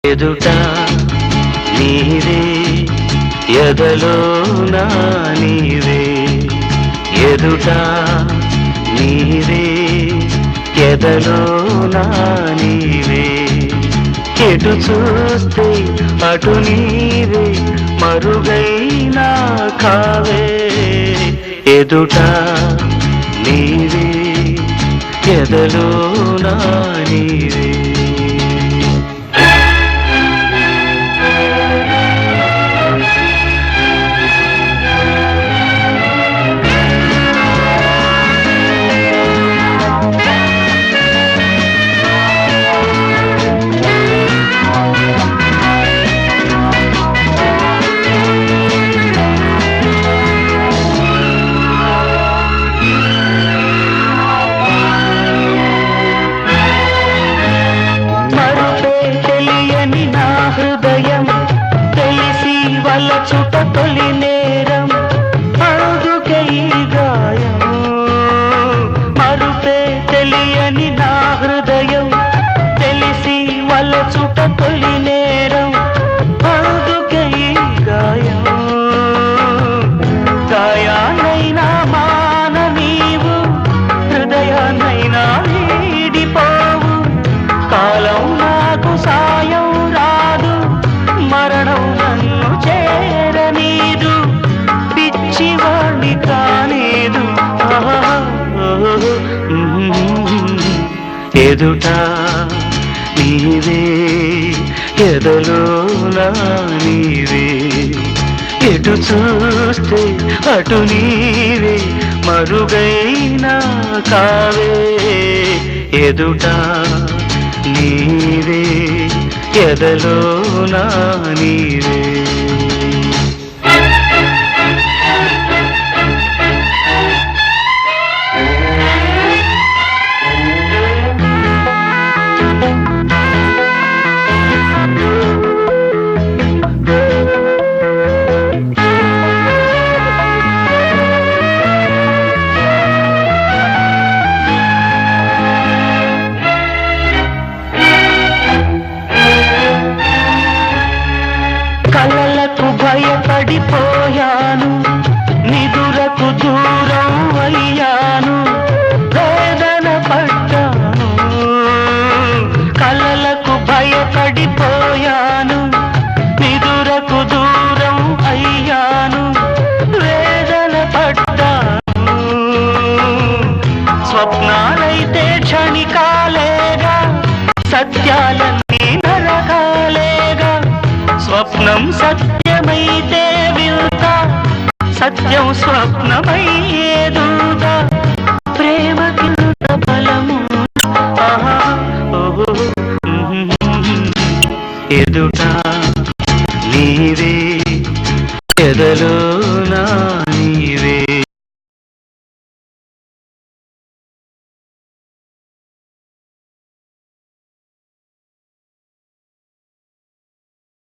ఎదుట నీవే ఎదలో నా నీవే ఎదుట నీవే ఎదలో నా నీవే ఎటు చూస్తే అటు నీవే మరుగైనా కావే ఎదుట నీవే ఎదలో నా నీవే వలచుట తొలి నేరం అందుకే ఈ గాయం మరుపే తెలియని నా హృదయం తెలిసి వలచుట తొలి నేరం అందుకే ఈ గాయం గాయాన్నైనా మాన నీవు హృదయాన్నైనా వీడిపోవు కాలం నాకు సాయం రాదు మరణం నన్ను చేరనీదు పిచ్చివాణ్ణి కానేదు ఎదుట నీవే ఎదలో నా నీవే ఎటు చూస్తే అటు నీవే మరుగైనా కావే ఎదుట నీవే ఎదలో నా నీవే కలలకు భయపడిపోయాను నిదురకు దూరం అయ్యాను వేదన పడ్డాను కలలకు భయపడిపోయాను నిదురకు దూరం అయ్యాను వేదన పడ్డాను స్వప్నాలైతే క్షణికాలేగా సత్యాలన్నీ నరకాలేగా స్వప్నం సత్యమైతే వింత సత్యం స్వప్నమయ్యేదూత ప్రేమకింత బలము ఎదుట నీవే ఎదలో